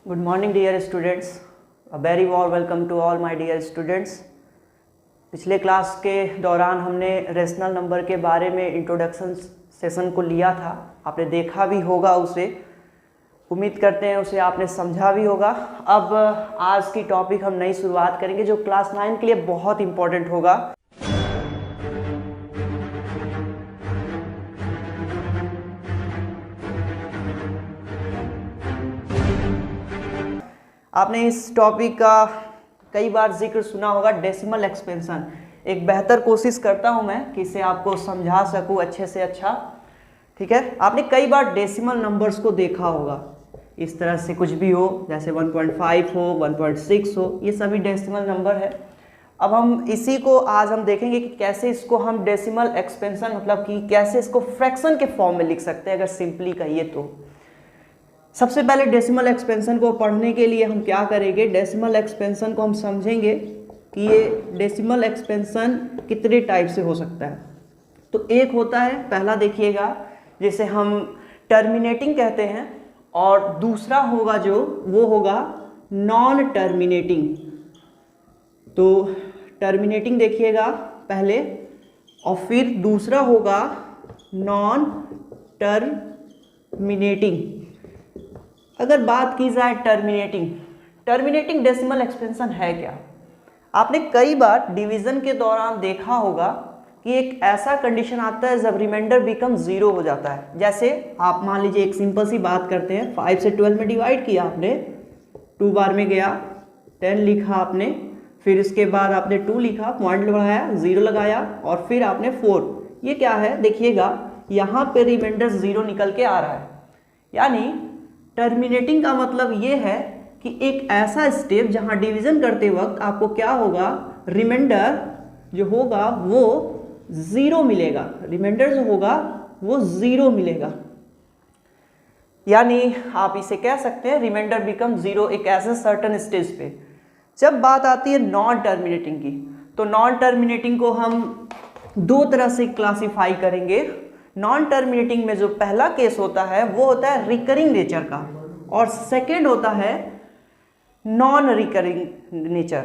Good morning dear students. A very warm welcome to all my dear students. पिछले class के दौरान हमने rational number के बारे में इंट्रोडक्शन सेशन को लिया था, आपने देखा भी होगा उसे, उम्मीद करते हैं उसे आपने समझा भी होगा। अब आज की टॉपिक हम नई शुरुआत करेंगे जो क्लास 9 के लिए बहुत इंपॉर्टेंट होगा। आपने इस टॉपिक का कई बार जिक्र सुना होगा, डेसिमल एक्सपेंशन। एक बेहतर कोशिश करता हूं मैं कि इसे आपको समझा सकूं अच्छे से अच्छा, ठीक है। आपने कई बार डेसिमल नंबर्स को देखा होगा, इस तरह से कुछ भी हो, जैसे 1.5 हो, 1.6 हो, ये सभी डेसिमल नंबर है। अब हम इसी को आज हम देखेंगे कि कैसे इसको हम डेसिमल एक्सपेंशन मतलब कि कैसे इसको फ्रैक्शन के फॉर्म में लिख सकते हैं, अगर सिंपली कहिए तो। सबसे पहले डेसिमल एक्सपेंशन को पढ़ने के लिए हम क्या करेंगे, डेसिमल एक्सपेंशन को हम समझेंगे कि ये डेसिमल एक्सपेंशन कितने टाइप से हो सकता है। तो एक होता है, पहला देखिएगा, जिसे हम टर्मिनेटिंग कहते हैं, और दूसरा होगा जो वो होगा नॉन टर्मिनेटिंग। तो टर्मिनेटिंग देखिएगा पहले, और फिर दूसरा होगा नॉन टर्मिनेटिंग। अगर बात की जाए टर्मिनेटिंग डेसिमल एक्सपेंशन है क्या। आपने कई बार डिवीजन के दौरान देखा होगा कि एक ऐसा कंडीशन आता है जब रिमाइंडर बिकम 0 हो जाता है। जैसे आप मान लीजिए एक सिंपल सी बात करते हैं, 5 से 12 में डिवाइड किया आपने, 2 बार में गया, 10 लिखा आपने, फिर इसके बाद आपने 2 लिखा, पॉइंट लगाया, 0 लगाया, और फिर आपने 4। ये क्या है देखिएगा, यहाँ पे रिमाइंडर 0 निकल के आ रहा है। यानी टर्मिनेटिंग का मतलब ये है कि एक ऐसा स्टेप जहां डिवीजन करते वक्त आपको क्या होगा, रिमाइंडर जो होगा वो 0 मिलेगा, रिमाइंडर जो होगा वो 0 मिलेगा। यानी आप इसे कह सकते हैं रिमाइंडर बिकम 0 एक ऐसे सर्टन स्टेज पे। जब बात आती है नॉन टर्मिनेटिंग की, तो नॉन टर्मिनेटिंग को हम दो तरह से क्लासिफाई करेंगे। नॉन टर्मिनेटिंग में जो पहला केस होता है वो होता है रिकरिंग नेचर का, और सेकेंड होता है नॉन रिकरिंग नेचर।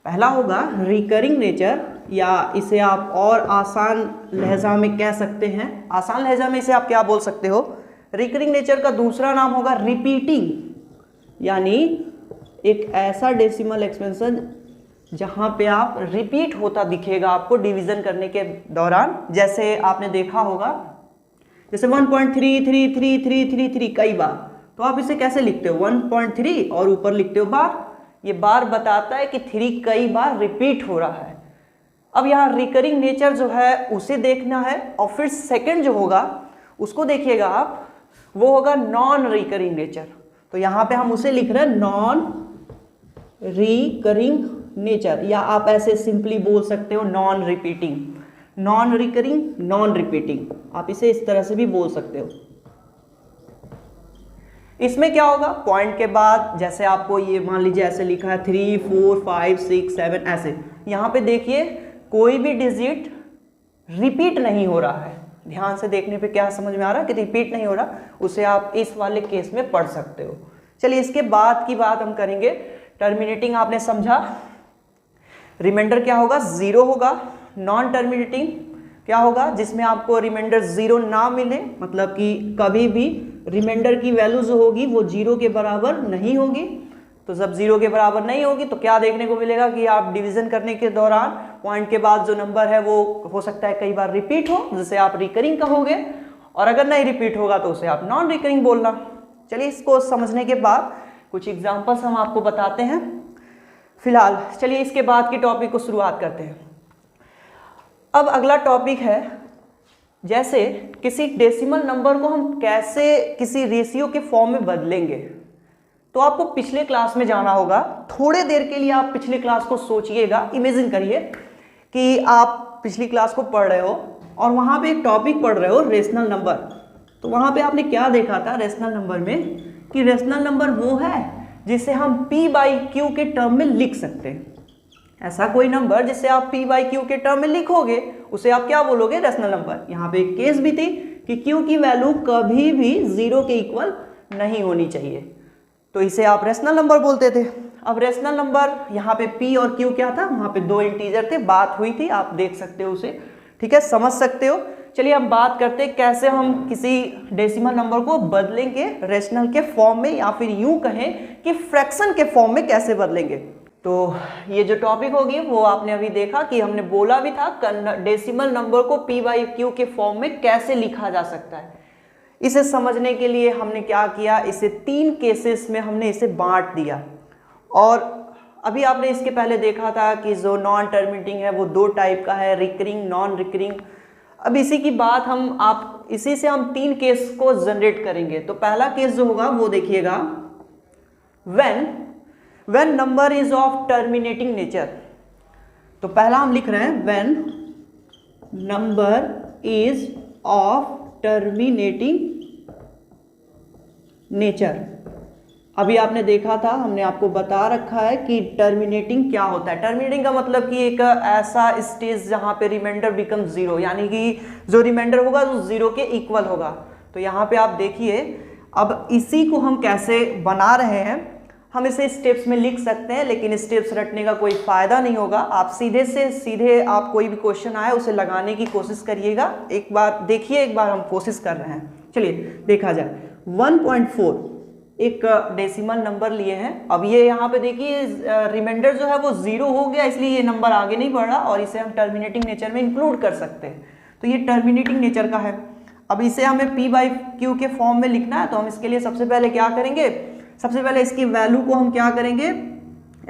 पहला होगा रिकरिंग नेचर, या इसे आप और आसान लहजा में कह सकते हैं, आसान लहजा में इसे आप क्या बोल सकते हो, रिकरिंग नेचर का दूसरा नाम होगा रिपीटिंग। यानी एक ऐसा डेसिमल एक्सपेंशन जहां पे आप रिपीट होता दिखेगा आपको डिवीजन करने के दौरान। जैसे आपने देखा होगा, जैसे 1.333333 कई बार, तो आप इसे कैसे लिखते हो, 1.3 और ऊपर लिखते हो बार। ये बार बताता है कि 3 कई बार रिपीट हो रहा है। अब यहाँ रिकरिंग नेचर जो है उसे देखना है, और फिर सेकंड जो होगा उसको देखिएगा आप, वो होगा नॉन रिकरिंग नेचर। तो यहाँ पे हम उसे लिख रहे हैं नॉन रिकरिंग नेचर, या आप ऐसे सिंपली बोल सकते हो non repeating, non recurring, non repeating, आप इसे इस तरह से भी बोल सकते हो। इसमें क्या होगा, पॉइंट के बाद जैसे आपको ये मान लीजिए ऐसे लिखा है 3, 4, 5, 6, 7 ऐसे, यहाँ पे देखिए कोई भी डिजिट रिपीट नहीं हो रहा है। ध्यान से देखने पे क्या समझ में आ रहा है कि रिपीट नहीं हो रहा, उसे आप इस वाले केस में पढ़ सकते हो। चलिए इसके बाद की बात हम करेंगे। टर्मिनेटिंग आपने समझा, रिमाइंडर क्या होगा, 0 होगा। नॉन टर्मिनेटिंग क्या होगा, जिसमें आपको रिमाइंडर 0 ना मिले, मतलब कि कभी भी रिमाइंडर की वैल्यू जो होगी वो 0 के बराबर नहीं होगी। तो जब 0 के बराबर नहीं होगी तो क्या देखने को मिलेगा कि आप डिवीजन करने के दौरान पॉइंट के बाद जो नंबर है वो हो सकता है कई बार रिपीट हो, जिसे आप रिकरिंग कहोगे, और अगर नहीं रिपीट होगा तो उसे आप नॉन रिकरिंग बोलना। चलिए इसको समझने के बाद कुछ एग्जाम्पल्स हम आपको बताते हैं। फिलहाल चलिए इसके बाद की टॉपिक को शुरुआत करते हैं। अब अगला टॉपिक है, जैसे किसी डेसिमल नंबर को हम कैसे किसी रेशियो के फॉर्म में बदलेंगे। तो आपको पिछले क्लास में जाना होगा, थोड़े देर के लिए आप पिछले क्लास को सोचिएगा, इमेजिन करिए कि आप पिछली क्लास को पढ़ रहे हो और वहाँ पे एक टॉपिक पढ़ रहे हो रेशनल नंबर। तो वहाँ पे आपने क्या देखा था रेशनल नंबर में, कि रेशनल नंबर वो है जिसे हम P/Q के टर्म में लिख सकते हैं। ऐसा कोई नंबर जिसे आप P/Q के टर्म में लिखोगे उसे आप क्या बोलोगे, रेशनल नंबर। यहाँ पे एक केस भी थी कि Q की वैल्यू कभी भी 0 के इक्वल नहीं होनी चाहिए। तो इसे आप रेशनल नंबर बोलते थे। अब रेशनल नंबर यहाँ पे p और q क्या था, वहाँ पे 2 इंटीजर थे, बात हुई थी, आप देख सकते हो उसे, ठीक है, समझ सकते हो। चलिए हम बात करते हैं कैसे हम किसी डेसिमल नंबर को बदलेंगे रेशनल के फॉर्म में, या फिर यूं कहें कि फ्रैक्शन के फॉर्म में कैसे बदलेंगे। तो ये जो टॉपिक होगी वो आपने अभी देखा कि हमने बोला भी था डेसिमल नंबर को p/q के फॉर्म में कैसे लिखा जा सकता है। इसे समझने के लिए हमने क्या किया, इसे 3 केसेस में हमने इसे बांट दिया। और अभी आपने इसके पहले देखा था कि जो नॉन टर्मिनेटिंग है वो 2 टाइप का है, रिकरिंग, नॉन रिकरिंग। अब इसी की बात इसी से हम 3 केस को जनरेट करेंगे। तो पहला केस जो होगा वो देखिएगा, when number is of terminating nature. तो पहला हम लिख रहे हैं when number is of terminating nature. अभी आपने देखा था, हमने आपको बता रखा है कि टर्मिनेटिंग क्या होता है। टर्मिनेटिंग का मतलब कि एक ऐसा स्टेज जहां पे रिमाइंडर बिकम 0, यानी कि जो रिमाइंडर होगा वो 0 के इक्वल होगा। तो यहाँ पे आप देखिए, अब इसी को हम कैसे बना रहे हैं, हम इसे स्टेप्स में लिख सकते हैं, लेकिन स्टेप्स रटने का कोई फायदा नहीं होगा। आप सीधे से सीधे आप कोई भी क्वेश्चन आए उसे लगाने की कोशिश करिएगा। एक बार देखिए, एक बार हम कोशिश कर रहे हैं। चलिए देखा जाए, 1.4 एक डेसिमल नंबर लिए हैं। अब ये यहाँ पे देखिए रिमाइंडर जो है वो 0 हो गया, इसलिए ये नंबर आगे नहीं बढ़ रहा और इसे हम टर्मिनेटिंग नेचर में इंक्लूड कर सकते हैं। तो ये टर्मिनेटिंग नेचर का है। अब इसे हमें p/q के फॉर्म में लिखना है, तो हम इसके लिए सबसे पहले क्या करेंगे, सबसे पहले इसकी वैल्यू को हम क्या करेंगे,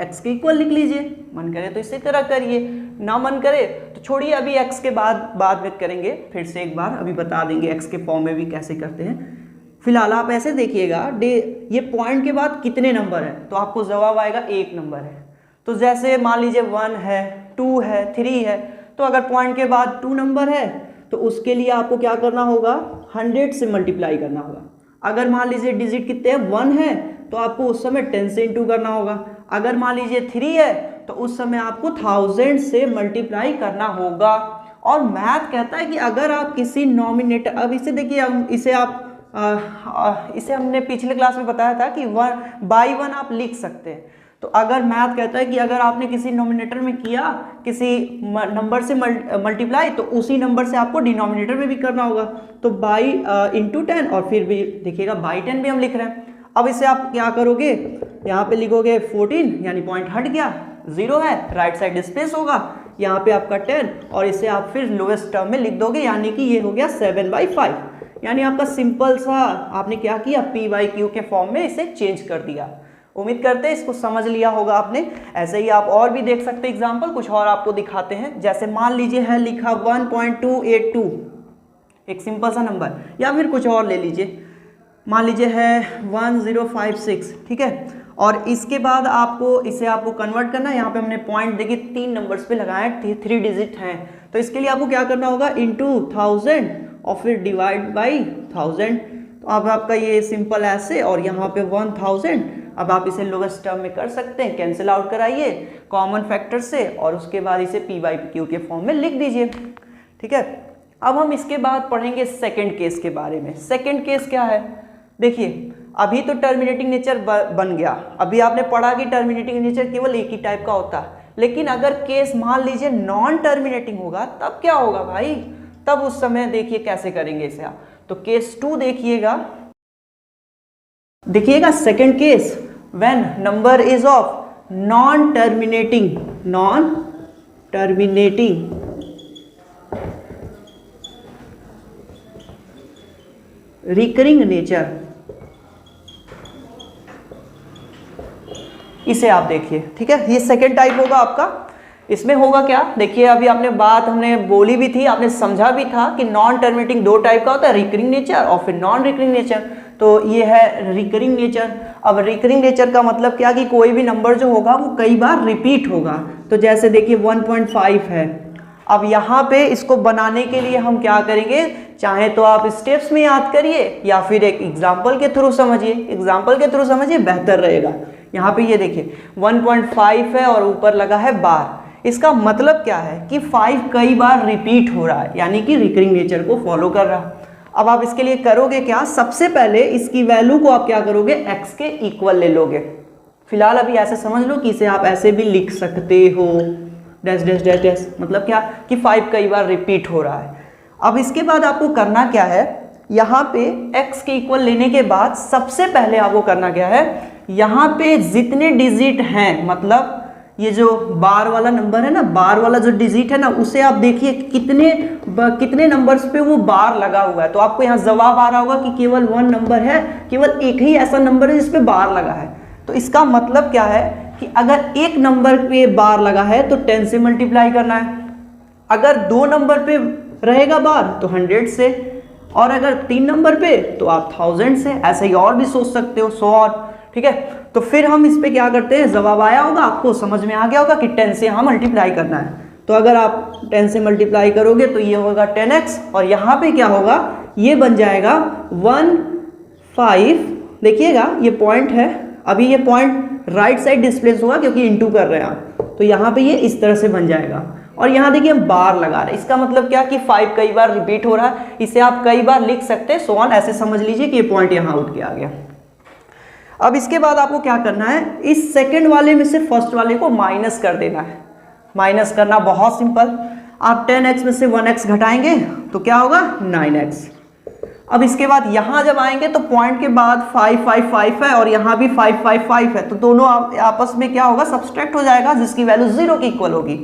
x के इक्वल लिख लीजिए। मन करे तो इसी तरह करिए, ना मन करे तो छोड़िए, अभी x के बाद में करेंगे। फिर से एक बार अभी बता देंगे x के फॉर्म में भी कैसे करते हैं। फिलहाल आप ऐसे देखिएगा, ये पॉइंट के बाद कितने नंबर है, तो आपको जवाब आएगा 1 नंबर है। तो जैसे मान लीजिए 1 है, 2 है, 3 है, तो अगर पॉइंट के बाद 2 नंबर है तो उसके लिए आपको क्या करना होगा, 100 से मल्टीप्लाई करना होगा। अगर मान लीजिए डिजिट कितने हैं, 1 है, तो आपको उस समय 10 से इंटू करना होगा। अगर मान लीजिए 3 है तो उस समय आपको 1000 से मल्टीप्लाई करना होगा। और मैथ कहता है कि अगर आप किसी नॉमिनेटर, अब इसे देखिए, इसे हमने पिछले क्लास में बताया था कि 1/1 आप लिख सकते हैं। तो अगर मैथ कहता है कि अगर आपने किसी नॉमिनेटर में किया किसी नंबर से मल्टीप्लाई, तो उसी नंबर से आपको डिनोमिनेटर में भी करना होगा। तो बाई इंटू 10, और फिर भी देखिएगा बाई 10 भी हम लिख रहे हैं। अब इसे आप क्या करोगे, यहाँ पे लिखोगे 14, यानी पॉइंट हट गया, 0 है, राइट साइड स्पेस होगा, यहाँ पे आपका 10, और इसे आप फिर लोएस्ट टर्म में लिख दोगे, यानी कि ये हो गया 7/5। यानी आपका सिंपल सा आपने क्या किया, p/q के फॉर्म में इसे चेंज कर दिया। उम्मीद करते हैं इसको समझ लिया होगा आपने। ऐसे ही आप और भी देख सकते हैं एग्जांपल, कुछ और आपको दिखाते हैं। जैसे मान लीजिए है लिखा 1.282, एक सिंपल सा नंबर, या फिर कुछ और ले लीजिए, मान लीजिए है 1056, ठीक है। और इसके बाद इसे आपको कन्वर्ट करना है। यहाँ पे हमने पॉइंट देखिए 3 नंबर्स पे लगाए, 3 डिजिट हैं, तो इसके लिए आपको क्या करना होगा, इंटू 1000 और फिर डिवाइड बाई 1000। तो अब आपका ये सिंपल ऐसे, और यहाँ पे 1000। अब आप इसे लोएस्ट टर्म में कर सकते हैं, कैंसिल आउट कराइए कॉमन फैक्टर से, और उसके बाद इसे p/q के फॉर्म में लिख दीजिए, ठीक है। अब हम इसके बाद पढ़ेंगे सेकंड केस के बारे में। सेकंड केस क्या है, देखिए अभी तो टर्मिनेटिंग नेचर बन गया। अभी आपने पढ़ा कि टर्मिनेटिंग नेचर केवल एक ही टाइप का होता है, लेकिन अगर केस मान लीजिए नॉन टर्मिनेटिंग होगा, तब क्या होगा भाई, तब उस समय देखिए कैसे करेंगे इसे आप। तो केस 2 देखिएगा second case, when number is of non terminating recurring nature, इसे आप देखिए, ठीक है। ये सेकंड टाइप होगा आपका। इसमें होगा क्या, देखिए अभी हमने बोली भी थी, आपने समझा भी था कि नॉन टर्मिनेटिंग 2 टाइप का होता है, रिकरिंग नेचर और फिर नॉन रिकरिंग नेचर। तो ये है रिकरिंग नेचर। अब रिकरिंग नेचर का मतलब क्या कि कोई भी नंबर जो होगा वो कई बार रिपीट होगा। तो जैसे देखिए 1.5 है, अब यहाँ पे इसको बनाने के लिए हम क्या करेंगे, चाहे तो आप स्टेप्स में याद करिए या फिर एक एग्जाम्पल के थ्रू समझिए, बेहतर रहेगा। यहाँ पे ये देखिए 1.5 है और ऊपर लगा है बार। इसका मतलब क्या है कि 5 कई बार रिपीट हो रहा है, यानी कि रिकरिंग नेचर को फॉलो कर रहा है। अब आप इसके लिए करोगे क्या, सबसे पहले इसकी वैल्यू को आप क्या करोगे, x के इक्वल ले लोगे। फिलहाल अभी ऐसे समझ लो कि इसे आप ऐसे भी लिख सकते हो, डैश डैश डैश डैश, मतलब क्या कि 5 कई बार रिपीट हो रहा है। अब इसके बाद आपको करना क्या है, यहाँ पे x के इक्वल लेने के बाद सबसे पहले आपको करना क्या है, यहाँ पे जितने डिजिट हैं, मतलब ये जो बार वाला नंबर है ना, बार वाला जो डिजिट है ना, उसे आप देखिए कितने नंबर्स पे वो बार लगा हुआ है। तो आपको यहाँ जवाब आ रहा होगा कि केवल 1 नंबर है, केवल एक ही ऐसा नंबर है जिस पे बार लगा है। तो इसका मतलब क्या है कि अगर एक नंबर पे बार लगा है तो 10 से मल्टीप्लाई करना है, अगर 2 नंबर पे रहेगा बार तो 100 से, और अगर 3 नंबर पे तो आप 1000 से। ऐसे ही और भी सोच सकते हो 100 और, ठीक है। तो फिर हम इस पे क्या करते हैं, जवाब आया होगा, आपको समझ में आ गया होगा कि 10 से यहाँ मल्टीप्लाई करना है। तो अगर आप 10 से मल्टीप्लाई करोगे तो ये होगा 10x, और यहाँ पे क्या होगा, ये बन जाएगा 15। देखिएगा ये पॉइंट है, अभी ये पॉइंट राइट साइड डिस्प्लेस हुआ क्योंकि इंटू कर रहे हैं आप, तो यहाँ पे ये इस तरह से बन जाएगा। और यहाँ देखिए हम बार लगा रहे हैं, इसका मतलब क्या कि 5 कई बार रिपीट हो रहा है, इसे आप कई बार लिख सकते हैं, सो ऑन। ऐसे समझ लीजिए कि ये पॉइंट यहाँ उठ के आ गया। अब इसके बाद आपको क्या करना है, इस सेकंड वाले में से फर्स्ट वाले को माइनस कर देना है। माइनस करना बहुत सिंपल, आप 10x में से 1x घटाएंगे तो क्या होगा 9x। अब इसके बाद यहाँ जब आएंगे तो पॉइंट के बाद 5 5 5 है और यहाँ भी 5 5 5 है, तो दोनों आपस में क्या होगा, सब्सट्रैक्ट हो जाएगा, जिसकी वैल्यू 0 के इक्वल होगी।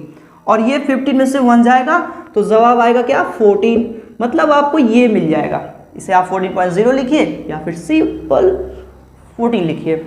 और ये 15 में से 1 जाएगा तो जवाब आएगा क्या 14, मतलब आपको ये मिल जाएगा। इसे आप 14.0 लिखिए या फिर सिंपल 14 लिखिए।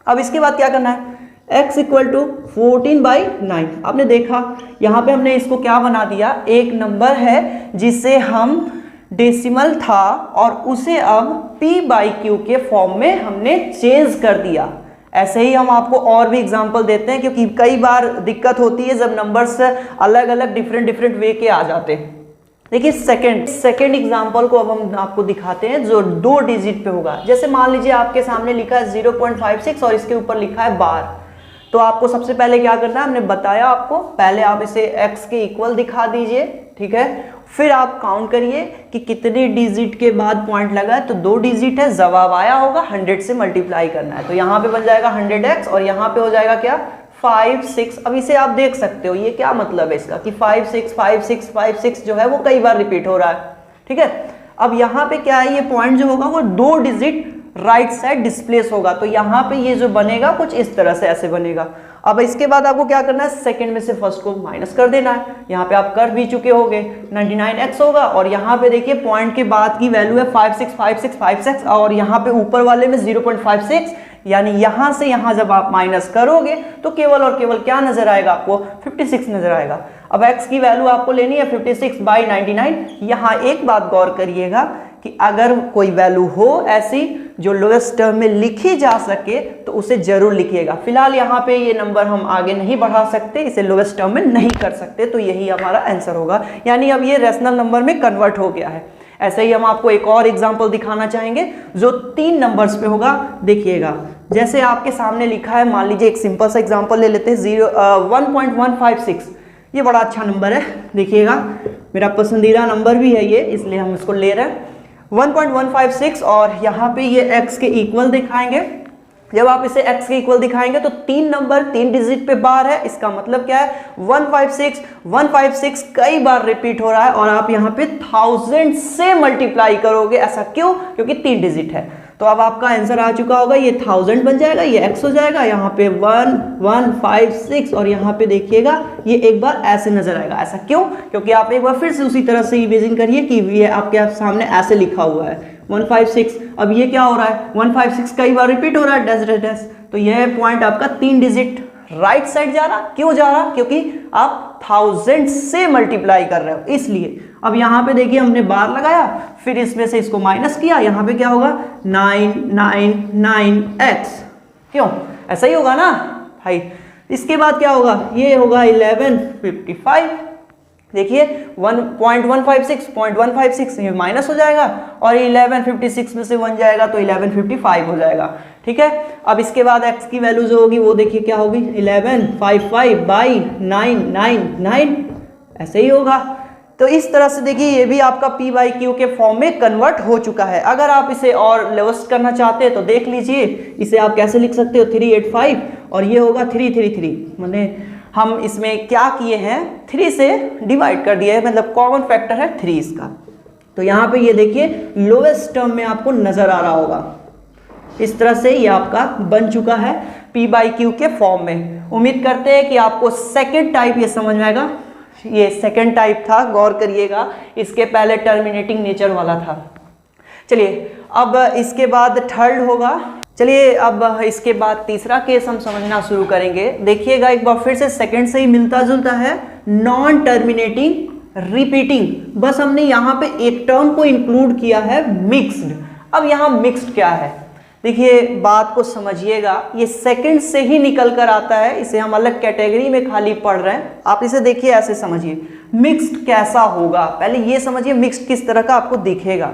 अब इसके बाद क्या करना है, x इक्वल टू 14/9। आपने देखा यहाँ पे हमने इसको क्या बना दिया, एक नंबर है जिसे हम डेसिमल था और उसे अब p/q के फॉर्म में हमने चेंज कर दिया। ऐसे ही हम आपको और भी एग्जांपल देते हैं, क्योंकि कई बार दिक्कत होती है जब नंबर्स अलग अलग डिफरेंट वे के आ जाते हैं। देखिए सेकंड एग्जांपल को अब हम आपको दिखाते हैं जो 2 डिजिट पे होगा। जैसे मान लीजिए आपके सामने लिखा है 0.56 और इसके ऊपर लिखा है बार। तो आपको सबसे पहले क्या करना है, हमने बताया आपको, पहले आप इसे x के इक्वल दिखा दीजिए, ठीक है। फिर आप काउंट करिए कि कितने डिजिट के बाद पॉइंट लगा है, तो 2 डिजिट है, जवाब आया होगा, 100 से मल्टीप्लाई करना है। तो यहाँ पे बन जाएगा 100x और यहाँ पे हो जाएगा क्या 5 6। अब इसे आप देख सकते हो, ये क्या मतलब है इसका कि 5 6 5 6 5 6 जो है वो कई बार रिपीट हो रहा है, ठीक है। अब यहाँ पे क्या है, ये पॉइंट जो होगा वो 2 डिजिट राइट साइड डिस्प्लेस होगा, तो यहाँ पे ये जो बनेगा कुछ इस तरह से ऐसे बनेगा। अब इसके बाद आपको क्या करना है, सेकंड में से फर्स्ट को माइनस कर देना है। यहाँ पे आप कर भी चुके होंगे, 99x होगा, और यहाँ पे देखिए पॉइंट के बाद की वैल्यू है 5 6 5 6 5 6, और यहाँ पे ऊपर वाले में 0.56, यानी यहाँ से यहाँ जब आप माइनस करोगे तो केवल और केवल क्या नजर आएगा आपको 56 नजर आएगा। अब x की वैल्यू आपको लेनी है 56/99। यहाँ एक बात गौर करिएगा कि अगर कोई वैल्यू हो ऐसी जो लोएस्ट टर्म में लिखी जा सके तो उसे जरूर लिखिएगा। फिलहाल यहाँ पे ये नंबर हम आगे नहीं बढ़ा सकते, इसे लोएस्ट टर्म में नहीं कर सकते, तो यही हमारा आंसर होगा, यानी अब ये रेशनल नंबर में कन्वर्ट हो गया है। ऐसे ही हम आपको एक और एग्जांपल दिखाना चाहेंगे जो 3 नंबर्स पे होगा। देखिएगा जैसे आपके सामने लिखा है, मान लीजिए एक सिंपल सा एग्जांपल ले लेते हैं 1.156। ये बड़ा अच्छा नंबर है, देखिएगा मेरा पसंदीदा नंबर भी है ये, इसलिए हम इसको ले रहे हैं 1.156। और यहाँ पे ये x के इक्वल दिखाएंगे। जब आप इसे x के इक्वल दिखाएंगे तो 3 नंबर 3 डिजिट पे बार है, इसका मतलब क्या है 156 कई बार रिपीट हो रहा है, और आप यहाँ पे 1000 से मल्टीप्लाई करोगे। ऐसा क्यों? क्योंकि 3 डिजिट है। तो अब आपका आंसर आ चुका होगा, ये 1000 बन जाएगा, ये x हो जाएगा, यहाँ पे 1156, और यहाँ पे देखिएगा ये एक बार ऐसे नजर आएगा। ऐसा क्यों? क्योंकि आप एक बार फिर से उसी तरह से इमेजिन करिए कि ये आपके सामने ऐसे लिखा हुआ है 156। अब ये क्या हो रहा है 156 कई बार रिपीट हो रहा है, डैश डैश डैश, तो यह पॉइंट आपका 3 डिजिट राइट साइड जा रहा। क्यों जा रहा? क्योंकि आप 1000 से मल्टीप्लाई कर रहे हो, इसलिए। अब यहाँ पे देखिए हमने बार लगाया, फिर इसमें से इसको माइनस किया, यहाँ पे क्या होगा 999x। क्यों? ऐसा ही होगा ना भाई। इसके बाद क्या होगा, ये होगा 1155। देखिए 1.156 ये माइनस हो जाएगा, और 1156 में से 1 जाएगा तो 1155 हो जाएगा, ठीक है। अब इसके बाद x की वैल्यू जो होगी वो देखिए क्या होगी 1155/999, ऐसे ही होगा। तो इस तरह से देखिए ये भी आपका p बाई क्यू के फॉर्म में कन्वर्ट हो चुका है। अगर आप इसे और लेवस्ट करना चाहते हैं तो देख लीजिए, इसे आप कैसे लिख सकते हो 385 और ये होगा 333। मैंने हम इसमें क्या किए हैं 3 से डिवाइड कर दिया है, मतलब कॉमन फैक्टर है 3 इसका। तो यहाँ पे ये देखिए लोवेस्ट टर्म में आपको नजर आ रहा होगा। इस तरह से ये आपका बन चुका है p बाई क्यू के फॉर्म में। उम्मीद करते हैं कि आपको सेकेंड टाइप ये समझ में आएगा। ये सेकेंड टाइप था, गौर करिएगा, इसके पहले टर्मिनेटिंग नेचर वाला था। चलिए अब इसके बाद थर्ड होगा। चलिए अब इसके बाद तीसरा केस हम समझना शुरू करेंगे। देखिएगा एक बार फिर से सेकेंड से ही मिलता जुलता है, नॉन टर्मिनेटिंग रिपीटिंग। बस हमने यहाँ पे एक टर्म को इंक्लूड किया है मिक्स्ड। अब यहाँ मिक्स्ड क्या है, देखिए बात को समझिएगा, ये सेकंड से ही निकल कर आता है, इसे हम अलग कैटेगरी में खाली पढ़ रहे हैं। आप इसे देखिए ऐसे समझिए, मिक्स्ड कैसा होगा पहले ये समझिए, मिक्स्ड किस तरह का आपको दिखेगा।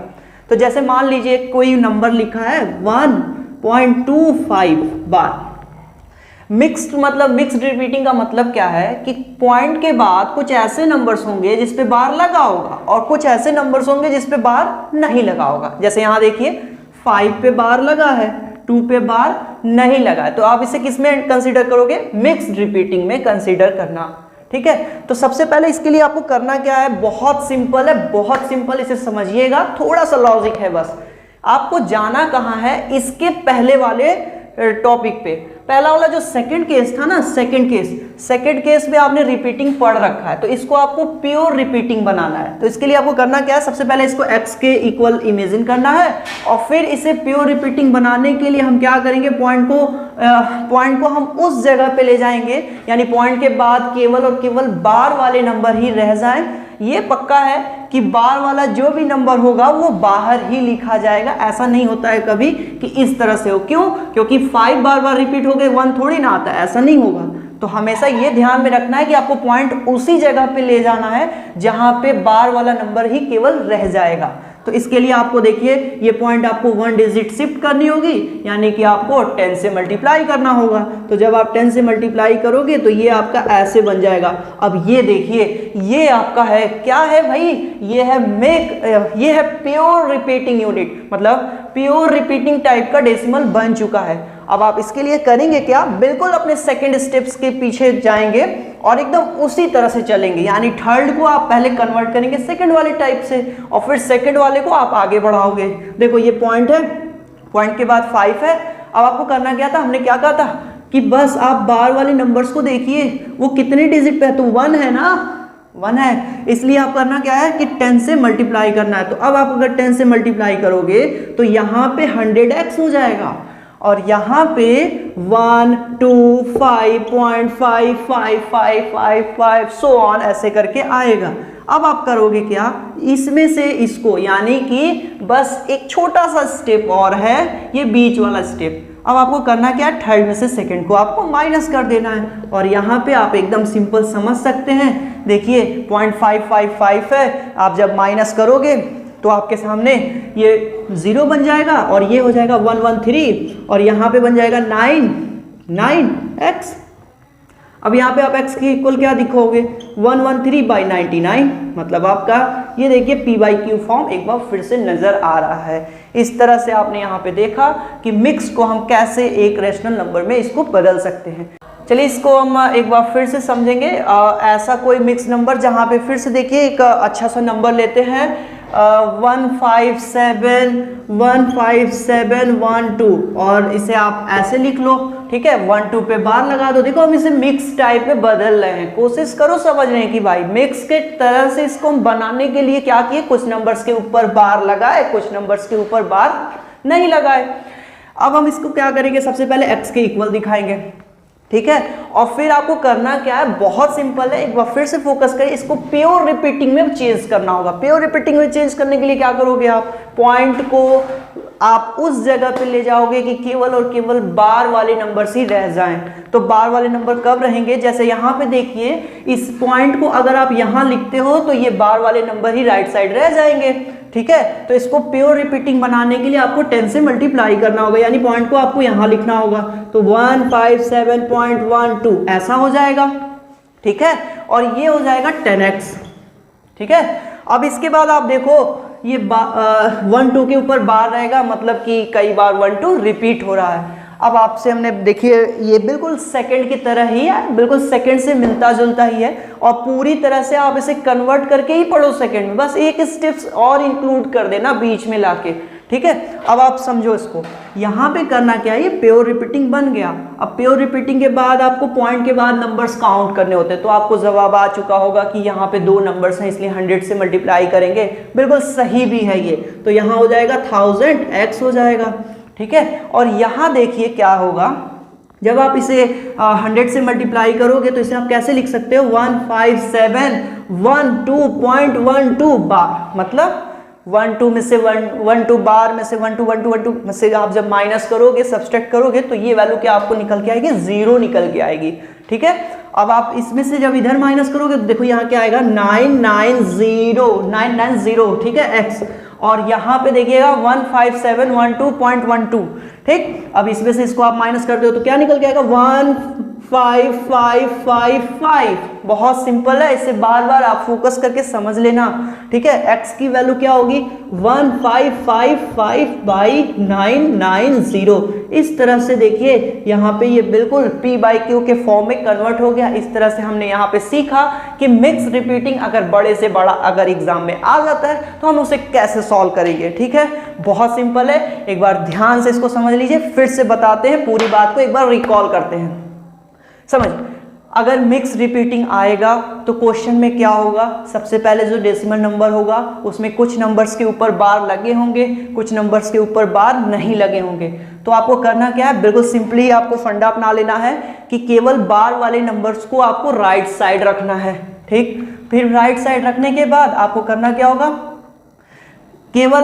तो जैसे मान लीजिए कोई नंबर लिखा है 1.25 बार। मिक्स्ड मतलब मिक्स्ड रिपीटिंग का मतलब क्या है कि पॉइंट के बाद कुछ ऐसे नंबर्स होंगे जिस पे बार लगा होगा और कुछ ऐसे नंबर्स होंगे जिस पे बार नहीं लगा होगा। जैसे यहाँ देखिए 5 पे बार लगा है, 2 पे बार नहीं लगा है, तो आप इसे किस में कंसीडर करोगे, मिक्स्ड रिपीटिंग में कंसीडर करना। ठीक है, तो सबसे पहले इसके लिए आपको करना क्या है, बहुत सिंपल है, बहुत सिंपल, इसे समझिएगा, थोड़ा सा लॉजिक है बस। आपको जाना कहाँ है, इसके पहले वाले टॉपिक पे। पहला वाला जो सेकंड केस था ना, सेकंड केस में आपने रिपीटिंग पढ़ रखा है, तो इसको आपको प्योर रिपीटिंग बनाना है। तो इसके लिए आपको करना क्या है, सबसे पहले इसको x के इक्वल इमेजिन करना है और फिर इसे प्योर रिपीटिंग बनाने के लिए हम क्या करेंगे, पॉइंट को हम उस जगह पे ले जाएंगे, यानी पॉइंट के बाद केवल और केवल बार वाले नंबर ही रह जाएं। ये पक्का है कि बार वाला जो भी नंबर होगा वो बाहर ही लिखा जाएगा। ऐसा नहीं होता है कभी कि इस तरह से हो, क्यों, क्योंकि 5 बार बार रिपीट हो गए 1 थोड़ी ना आता है, ऐसा नहीं होगा। तो हमेशा ये ध्यान में रखना है कि आपको पॉइंट उसी जगह पे ले जाना है जहां पे बार वाला नंबर ही केवल रह जाएगा। तो इसके लिए आपको देखिए ये पॉइंट आपको 1 डिजिट शिफ्ट करनी होगी, यानी कि आपको 10 से मल्टीप्लाई करना होगा। तो जब आप 10 से मल्टीप्लाई करोगे तो ये आपका ऐसे बन जाएगा। अब ये देखिए ये आपका है, क्या है भाई, ये है प्योर रिपीटिंग यूनिट, मतलब प्योर रिपीटिंग टाइप का डेसिमल बन चुका है। अब आप इसके लिए करेंगे क्या, बिल्कुल अपने सेकंड स्टेप्स के पीछे जाएंगे और एकदम उसी तरह से चलेंगे, यानी थर्ड को आप पहले कन्वर्ट करेंगे सेकंड वाले टाइप से और फिर सेकंड वाले को आप आगे बढ़ाओगे। देखो ये पॉइंट है, पॉइंट के बाद 5 है। अब आपको करना क्या था, हमने क्या कहा था कि बस आप बार वाले नंबर्स को देखिए वो कितने डिजिट पे है, तो 1 है ना, 1 है, इसलिए आप करना क्या है कि 10 से मल्टीप्लाई करना है। तो अब आप अगर 10 से मल्टीप्लाई करोगे तो यहाँ पे 100x हो जाएगा और यहाँ पे 1 2 5.5 5 5 5 5 सो ऑन ऐसे करके आएगा। अब आप करोगे क्या, इसमें से इसको, यानी कि बस एक छोटा सा स्टेप और है, ये बीच वाला स्टेप। अब आपको करना क्या है, थर्ड में से सेकंड को आपको माइनस कर देना है और यहाँ पे आप एकदम सिंपल समझ सकते हैं। देखिए 0.555 है, आप जब माइनस करोगे तो आपके सामने ये 0 बन जाएगा और ये हो जाएगा 113 और यहाँ पे बन जाएगा 9x। अब यहाँ पे आप x की इक्वल क्या दिखोगे, 113/99, मतलब आपका ये देखिए p बाई क्यू फॉर्म एक बार फिर से नजर आ रहा है। इस तरह से आपने यहाँ पे देखा कि मिक्स को हम कैसे एक रैशनल नंबर में इसको बदल सकते हैं। चलिए इसको हम एक बार फिर से समझेंगे। ऐसा कोई मिक्स नंबर जहाँ पे फिर से देखिए एक अच्छा सा नंबर लेते हैं 15712 और इसे आप ऐसे लिख लो, ठीक है, 1 2 पे बार लगा दो। देखो हम इसे मिक्स टाइप में बदल रहे हैं, कोशिश करो समझने की भाई। मिक्स के तरह से इसको हम बनाने के लिए क्या किए, कुछ नंबर्स के ऊपर बार लगाए, कुछ नंबर्स के ऊपर बार नहीं लगाए। अब हम इसको क्या करेंगे, सबसे पहले x के इक्वल दिखाएंगे, ठीक है, और फिर आपको करना क्या है, बहुत सिंपल है, एक बार फिर से फोकस करिए, इसको प्योर रिपीटिंग में चेंज करना होगा। प्योर रिपीटिंग में चेंज करने के लिए क्या करोगे, आप पॉइंट को आप उस जगह पे ले जाओगे कि केवल और केवल बार वाले नंबर्स ही रह जाएं। तो बार वाले नंबर कब रहेंगे, जैसे यहाँ पे देखिए इस पॉइंट को अगर आप यहाँ लिखते हो तो ये बार वाले नंबर ही राइट साइड रह जाएंगे, ठीक है। तो इसको प्योर रिपीटिंग बनाने के लिए आपको 10 से मल्टीप्लाई करना होगा, यानी पॉइंट को आपको यहाँ लिखना होगा, तो 157.12 ऐसा हो जाएगा, ठीक है, और ये हो जाएगा 10x, ठीक है। अब इसके बाद आप देखो ये 1 2 के ऊपर बार रहेगा, मतलब कि कई बार 1 2 रिपीट हो रहा है। अब आपसे हमने देखिए ये बिल्कुल सेकंड की तरह ही है, बिल्कुल सेकंड से मिलता जुलता ही है, और पूरी तरह से आप इसे कन्वर्ट करके ही पढ़ो सेकंड में, बस एक स्टेप्स और इंक्लूड कर देना बीच में लाके, ठीक है। अब आप समझो इसको, यहाँ पे करना क्या है, ये प्योर रिपीटिंग बन गया। अब प्योर रिपीटिंग के बाद आपको पॉइंट के बाद नंबर्स काउंट करने होते हैं, तो आपको जवाब आ चुका होगा कि यहाँ पे 2 नंबर्स हैं इसलिए 100 से मल्टीप्लाई करेंगे, बिल्कुल सही भी है ये, तो यहाँ हो जाएगा 1000 x हो जाएगा, ठीक है। और यहाँ देखिए क्या होगा, जब आप इसे 100 से मल्टीप्लाई करोगे तो इसे आप कैसे लिख सकते हो, 15712.12 बार, मतलब 1 2 में से 1 2 बार में से 1 2 1 2 1 2 में से आप जब माइनस करोगे, सब्सट्रैक्ट करोगे, तो ये वैल्यू क्या आपको निकल के आएगी, 0 निकल के आएगी, ठीक है। अब आप इसमें से जब इधर माइनस करोगे तो देखो यहाँ क्या आएगा, 990, ठीक है, x, और यहाँ पे देखिएगा 15712.12, ठीक। अब इसमें से इसको आप माइनस करते हो तो क्या निकल के आएगा, 15555। बहुत सिंपल है, इसे बार बार आप फोकस करके समझ लेना, ठीक है। x की वैल्यू क्या होगी, 1555/990। इस तरह से देखिए यहाँ पे ये बिल्कुल p/q के फॉर्म में कन्वर्ट हो गया। इस तरह से हमने यहाँ पे सीखा कि मिक्स रिपीटिंग अगर बड़े से बड़ा अगर एग्जाम में आ जाता है तो हम उसे कैसे सॉल्व करेंगे, ठीक है। बहुत सिंपल है, एक बार ध्यान से इसको समझ लीजिए, फिर से बताते हैं पूरी बात को, एक बार रिकॉल करते हैं। समझ, अगर मिक्स रिपीटिंग आएगा तो क्वेश्चन में क्या होगा, सबसे पहले जो डेसिमल नंबर होगा उसमें कुछ नंबर्स के ऊपर बार लगे होंगे, कुछ नंबर्स के ऊपर बार नहीं लगे होंगे। तो आपको करना क्या है, बिल्कुल सिंपली आपको फंडा अपना लेना है कि केवल बार वाले नंबर्स को आपको राइट साइड रखना है, ठीक। फिर राइट साइड रखने के बाद आपको करना क्या होगा, केवल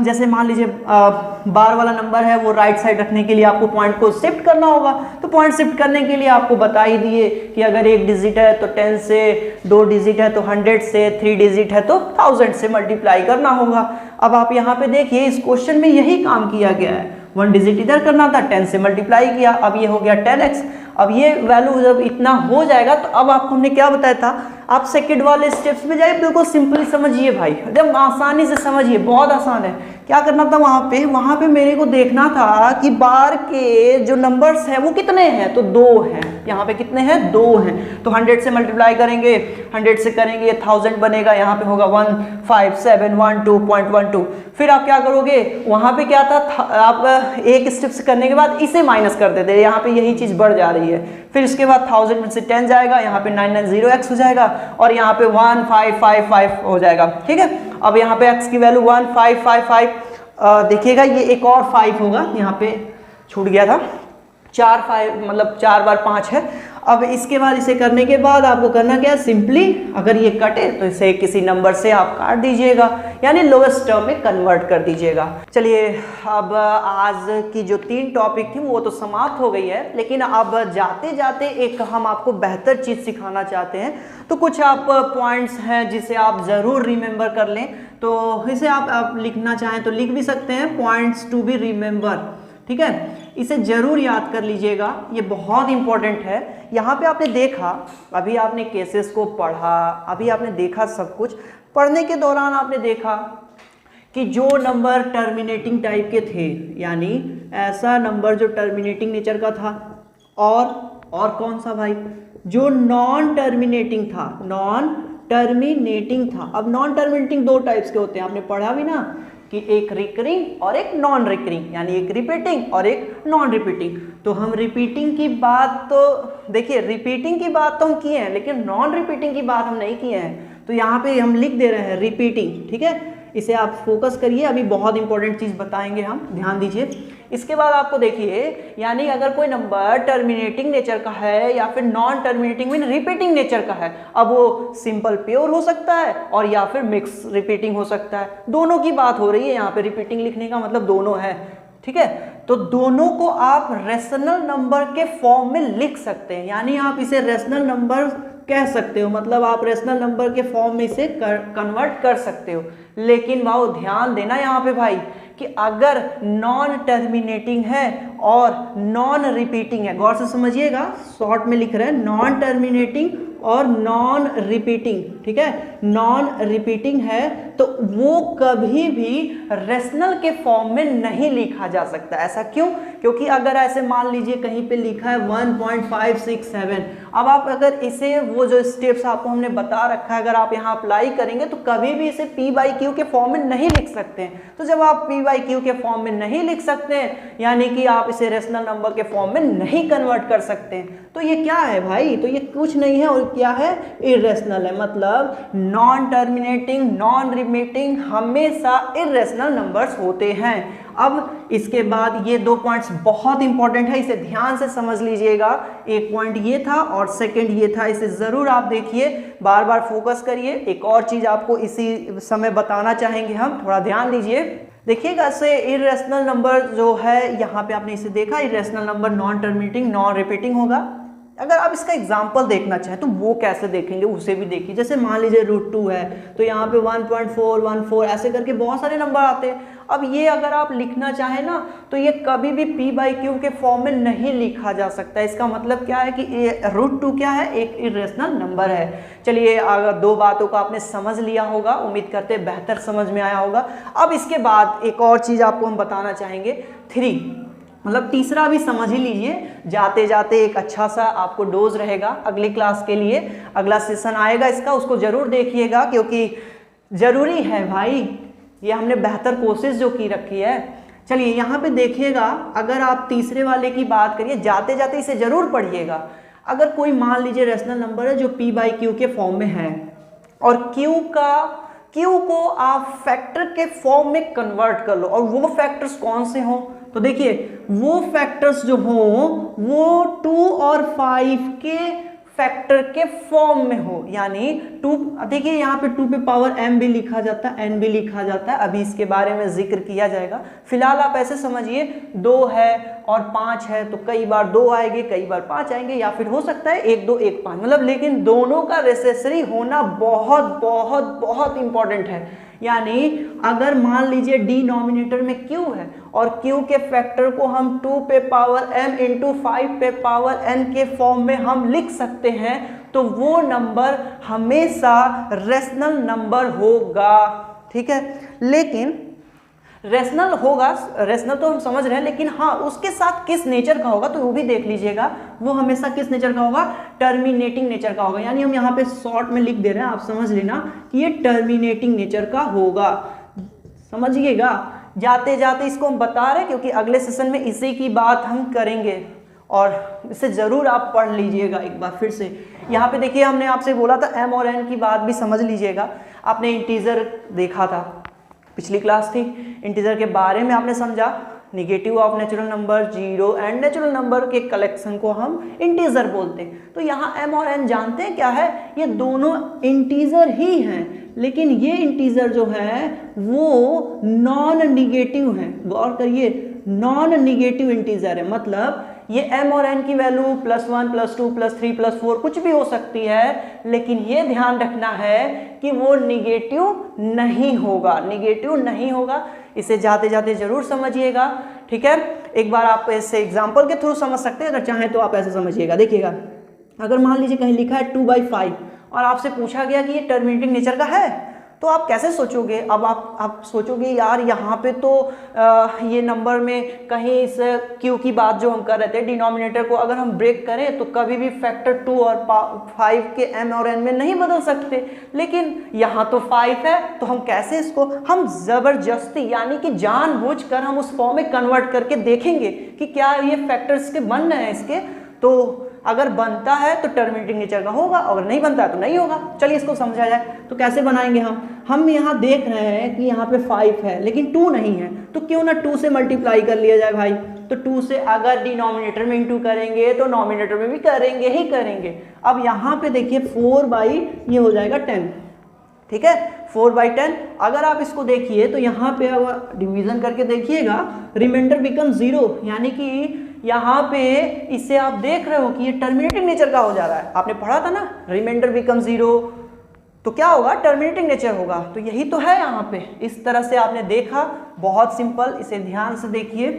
जैसे मान लीजिए बार वाला नंबर है, वो राइट साइड रखने के लिए आपको पॉइंट को शिफ्ट करना होगा। तो पॉइंट शिफ्ट करने के लिए आपको बता ही दिए कि अगर 1 डिजिट है तो 10 से, 2 डिजिट है तो 100 से, 3 डिजिट है तो 1000 से मल्टीप्लाई करना होगा। अब आप यहाँ पे देखिए इस क्वेश्चन में यही काम किया गया है, 1 डिजिट इधर करना था, 10 से मल्टीप्लाई किया, अब ये हो गया 10x। अब ये वैल्यू जब इतना हो जाएगा तो अब आपको हमने क्या बताया था, आप सेकंड वाले स्टेप्स में जाइए, बिल्कुल सिंपली समझिए भाई, एकदम आसानी से समझिए, बहुत आसान है। क्या करना था वहाँ पे मेरे को देखना था कि बार के जो नंबर्स हैं वो कितने हैं, तो 2 हैं। यहाँ पे कितने हैं, 2 हैं। तो 100 से मल्टीप्लाई करेंगे, 100 से करेंगे 1000 बनेगा, यहाँ पे होगा 15712.12। फिर आप क्या करोगे, वहाँ पे क्या था, आप एक स्टेप्स करने के बाद इसे माइनस कर देते, यहाँ पे यही चीज़ बढ़ जा रही है। फिर इसके बाद 1000 में से 10 जाएगा, यहाँ पे 990x हो जाएगा, और यहाँ पे 1555 हो जाएगा, ठीक है। अब यहाँ पे x की वैल्यू 1555, देखिएगा ये एक और 5 होगा, यहाँ पे छूट गया था, 4 5 मतलब 4 बार 5 है। अब इसके बाद इसे करने के बाद आपको करना क्या है, सिंपली अगर ये कटे तो इसे किसी नंबर से आप काट दीजिएगा, यानी लोएस्ट टर्म में कन्वर्ट कर दीजिएगा। चलिए, अब आज की जो 3 टॉपिक थी वो तो समाप्त हो गई है, लेकिन अब जाते जाते एक हम आपको बेहतर चीज़ सिखाना चाहते हैं। तो कुछ आप पॉइंट्स हैं जिसे आप ज़रूर रिमेंबर कर लें, तो इसे आप लिखना चाहें तो लिख भी सकते हैं, पॉइंट्स टू बी रिमेंबर, ठीक है। इसे जरूर याद कर लीजिएगा, ये बहुत इंपॉर्टेंट है। यहाँ पे आपने देखा, अभी आपने केसेस को पढ़ा, अभी आपने देखा सब कुछ, पढ़ने के दौरान आपने देखा कि जो नंबर टर्मिनेटिंग टाइप के थे, यानी ऐसा नंबर जो टर्मिनेटिंग नेचर का था, और कौन सा भाई, जो नॉन टर्मिनेटिंग था, नॉन टर्मिनेटिंग था। अब नॉन टर्मिनेटिंग 2 टाइप्स के होते हैं, आपने पढ़ा भी ना कि एक रिकरिंग और एक नॉन रिकरिंग, यानी एक रिपीटिंग और एक नॉन रिपीटिंग। तो हम रिपीटिंग की बात तो देखिए, रिपीटिंग की बात तो हम किए हैं, लेकिन नॉन रिपीटिंग की बात हम नहीं किए हैं। तो यहाँ पे हम लिख दे रहे हैं रिपीटिंग, ठीक है। इसे आप फोकस करिए, अभी बहुत इंपॉर्टेंट चीज़ बताएंगे हम, ध्यान दीजिए। इसके बाद आपको देखिए, यानी अगर कोई नंबर टर्मिनेटिंग नेचर का है या फिर non terminating mean repeating nature का है, अब वो सिंपल प्योर हो सकता है और या फिर मिक्स रिपीटिंग हो सकता है, दोनों की बात हो रही है यहाँ पे। रिपीटिंग लिखने का मतलब दोनों है, ठीक है। तो दोनों को आप रेशनल नंबर के फॉर्म में लिख सकते हैं, यानी आप इसे रेशनल नंबर कह सकते हो, मतलब आप रेशनल नंबर के फॉर्म में इसे कन्वर्ट कर सकते हो। लेकिन वाओ, ध्यान देना यहाँ पे भाई कि अगर नॉन टर्मिनेटिंग है और नॉन रिपीटिंग है, गौर से समझिएगा, शॉर्ट में लिख रहे हैं नॉन टर्मिनेटिंग और नॉन रिपीटिंग, ठीक है, नॉन रिपीटिंग है तो वो कभी भी रेशनल के फॉर्म में नहीं लिखा जा सकता। ऐसा क्यों? क्योंकि अगर ऐसे मान लीजिए कहीं पे लिखा है 1.567, अब आप अगर इसे वो जो स्टेप्स आपको हमने बता रखा है अगर आप यहाँ अप्लाई करेंगे तो कभी भी इसे p/q के फॉर्म में नहीं लिख सकते हैं। तो जब आप p/q के फॉर्म में नहीं लिख सकते हैं यानी कि आप इसे रेशनल नंबर के फॉर्म में नहीं कन्वर्ट कर सकते हैं। तो ये क्या है भाई? तो ये कुछ नहीं है और क्या है? इरेशनल है, मतलब नॉन टर्मिनेटिंग, नॉन रिपीटिंग, हमेशा इरेशनल नंबर्स होते हैं। अब इसके बाद ये 2 पॉइंट्स बहुत इंपॉर्टेंट है, इसे ध्यान से समझ लीजिएगा। एक पॉइंट ये था और सेकंड ये था, इसे जरूर आप देखिए, बार बार फोकस करिए। एक और चीज आपको इसी समय बताना चाहेंगे हम, थोड़ा ध्यान दीजिए। देखिएगा से इरेशनल नंबर जो है यहाँ पे आपने इसे देखा, irrational number non terminating, non repeating होगा। अगर आप इसका एग्जाम्पल देखना चाहें तो वो कैसे देखेंगे उसे भी देखिए। जैसे मान लीजिए √2 है तो यहाँ पे 1.414 ऐसे करके बहुत सारे नंबर आते हैं। अब ये अगर आप लिखना चाहें ना तो ये कभी भी p/q के फॉर्म में नहीं लिखा जा सकता। इसका मतलब क्या है कि √2 क्या है? एक इरेशनल नंबर है। चलिए अगर 2 बातों को आपने समझ लिया होगा, उम्मीद करते हैं बेहतर समझ में आया होगा। अब इसके बाद एक और चीज़ आपको हम बताना चाहेंगे, 3 मतलब तीसरा भी समझ ही लीजिए। जाते जाते एक अच्छा सा आपको डोज रहेगा अगली क्लास के लिए, अगला सेशन आएगा इसका, उसको जरूर देखिएगा क्योंकि जरूरी है भाई, ये हमने बेहतर कोशिश जो की रखी है। चलिए यहाँ पे देखिएगा, अगर आप तीसरे वाले की बात करिए, जाते जाते इसे जरूर पढ़िएगा। अगर कोई मान लीजिए रेशनल नंबर है जो p/q के फॉर्म में है और q को आप फैक्टर के फॉर्म में कन्वर्ट कर लो, और वो फैक्टर्स कौन से हों? तो देखिए वो फैक्टर्स जो हों वो 2 और 5 के फैक्टर के फॉर्म में हो, यानी 2, देखिए यहाँ पे 2 पे पावर m भी लिखा जाता है, n भी लिखा जाता है, अभी इसके बारे में जिक्र किया जाएगा। फिलहाल आप ऐसे समझिए 2 है और 5 है तो कई बार 2 आएंगे, कई बार 5 आएंगे, या फिर हो सकता है 1 2 1 5, मतलब लेकिन दोनों का रेसेसरी होना बहुत बहुत बहुत इंपॉर्टेंट है। यानी अगर मान लीजिए डिनोमिनेटर में q है और q के फैक्टर को हम 2 पे पावर m इंटू 5 पे पावर n के फॉर्म में हम लिख सकते हैं तो वो नंबर हमेशा रेशनल नंबर होगा, ठीक है। लेकिन रेशनल होगा, रेशनल तो हम समझ रहे हैं, लेकिन हाँ उसके साथ किस नेचर का होगा तो वो भी देख लीजिएगा। वो हमेशा किस नेचर का होगा? टर्मिनेटिंग नेचर का होगा। यानी हम यहाँ पे शॉर्ट में लिख दे रहे हैं, आप समझ लेना कि ये टर्मिनेटिंग नेचर का होगा, समझिएगा। जाते जाते इसको हम बता रहे हैं क्योंकि अगले सेशन में इसी की बात हम करेंगे और इसे जरूर आप पढ़ लीजिएगा एक बार फिर से। यहाँ पे देखिए हमने आपसे बोला था m और n की बात भी समझ लीजिएगा। आपने इंटीजर देखा था, पिछली क्लास थी, इंटीजर के बारे में आपने समझा, negative of natural number, zero and natural number के कलेक्शन को हम इंटीजर बोलते हैं। तो यहाँ m और n जानते हैं क्या है? ये दोनों इंटीजर ही हैं, लेकिन ये इंटीजर जो है वो नॉन निगेटिव है। गौर करिए, नॉन निगेटिव इंटीजर है, मतलब ये m और n की वैल्यू +1 +2 +3 +4 कुछ भी हो सकती है, लेकिन ये ध्यान रखना है कि वो निगेटिव नहीं होगा, निगेटिव नहीं होगा। इसे जाते जाते जरूर समझिएगा, ठीक है। एक बार आप ऐसे एग्जांपल के थ्रू समझ सकते हैं, अगर चाहें तो आप ऐसे समझिएगा। देखिएगा अगर मान लीजिए कहीं लिखा है 2/5 और आपसे पूछा गया कि ये टर्मिनेटिंग नेचर का है, तो आप कैसे सोचोगे? अब आप सोचोगे यार यहाँ पे तो ये नंबर में कहीं इस q की बात जो हम कर रहे थे, डिनोमिनेटर को अगर हम ब्रेक करें तो कभी भी फैक्टर 2 और 5 के m और n में नहीं बदल सकते, लेकिन यहाँ तो 5 है तो हम कैसे इसको, हम ज़बरदस्ती यानी कि जानबूझकर हम उस फॉर्म में कन्वर्ट करके देखेंगे कि क्या ये फैक्टर्स के बन रहे हैं इसके। तो अगर बनता है तो टर्मिनेटिंग नेचर का होगा, अगर नहीं बनता है तो नहीं होगा। चलिए इसको समझा जाए तो कैसे बनाएंगे हम यहाँ देख रहे हैं कि यहाँ पे 5 है लेकिन 2 नहीं है, तो क्यों ना 2 से मल्टीप्लाई कर लिया जाए भाई। तो 2 से अगर डिनोमिनेटर में इंटू करेंगे तो नॉमिनेटर में भी करेंगे ही करेंगे। अब यहाँ पे देखिए 4 ये हो जाएगा 10, ठीक है, 4/10। अगर आप इसको देखिए तो यहाँ पे अब डिवीजन करके देखिएगा, रिमाइंडर बिकम 0, यानी कि यहाँ पे इससे आप देख रहे हो कि ये टर्मिनेटिंग नेचर का हो जा रहा है। आपने पढ़ा था ना, रिमाइंडर बिकम 0 तो क्या होगा? टर्मिनेटिंग नेचर होगा। तो यही तो है यहाँ पे, इस तरह से आपने देखा, बहुत सिंपल, इसे ध्यान से देखिए,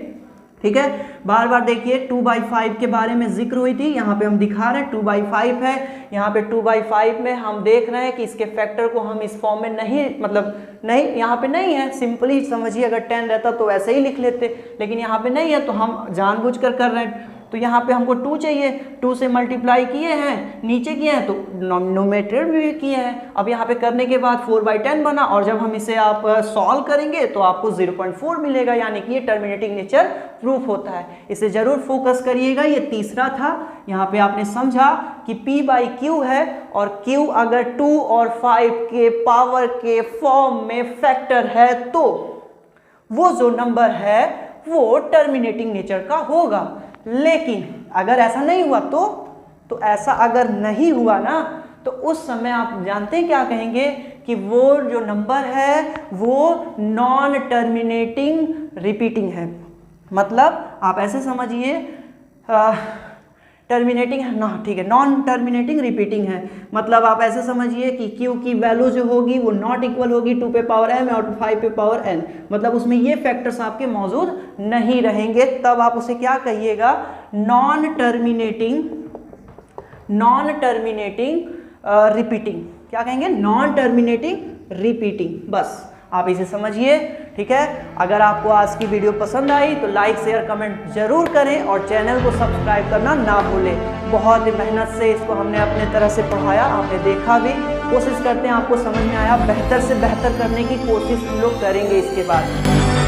ठीक है। बार बार देखिए 2/5 के बारे में जिक्र हुई थी, यहाँ पे हम दिखा रहे हैं 2/5 है। यहाँ पे 2/5 में हम देख रहे हैं कि इसके फैक्टर को हम इस फॉर्म में नहीं, मतलब नहीं, यहाँ पे नहीं है। सिंपली समझिए, अगर 10 रहता तो ऐसे ही लिख लेते, लेकिन यहाँ पे नहीं है तो हम जानबूझकर कर रहे हैं। तो यहाँ पे हमको 2 चाहिए, 2 से मल्टीप्लाई किए हैं, नीचे किए हैं तो नोमेटर भी किए हैं। अब यहाँ पे करने के बाद 4/10 बना, और जब हम इसे आप सॉल्व करेंगे तो आपको 0.4 मिलेगा, यानी कि ये टर्मिनेटिंग नेचर प्रूफ होता है। इसे जरूर फोकस करिएगा। ये तीसरा था, यहाँ पे आपने समझा कि P/Q है, और Q अगर 2 और 5 के पावर के फॉर्म में फैक्टर है तो वो जो नंबर है वो टर्मिनेटिंग नेचर का होगा। लेकिन अगर ऐसा नहीं हुआ तो ऐसा अगर नहीं हुआ ना, तो उस समय आप जानते हैं क्या कहेंगे कि वो जो नंबर है वो नॉन टर्मिनेटिंग रिपीटिंग है। मतलब आप ऐसे समझिए, टर्मिनेटिंग है ना, ठीक है, नॉन टर्मिनेटिंग रिपीटिंग है। मतलब आप ऐसे समझिए कि Q की वैल्यू जो होगी वो नॉट इक्वल होगी 2 पे पावर m और 5 पे पावर n, मतलब उसमें ये फैक्टर्स आपके मौजूद नहीं रहेंगे। तब आप उसे क्या कहिएगा, नॉन टर्मिनेटिंग रिपीटिंग। क्या कहेंगे, नॉन टर्मिनेटिंग रिपीटिंग। बस आप इसे समझिए, ठीक है। अगर आपको आज की वीडियो पसंद आई तो लाइक शेयर कमेंट जरूर करें, और चैनल को सब्सक्राइब करना ना भूलें। बहुत ही मेहनत से इसको हमने अपने तरह से पढ़ाया, आपने देखा भी। कोशिश करते हैं आपको समझ में आया, बेहतर से बेहतर करने की कोशिश हम लोग करेंगे इसके बाद।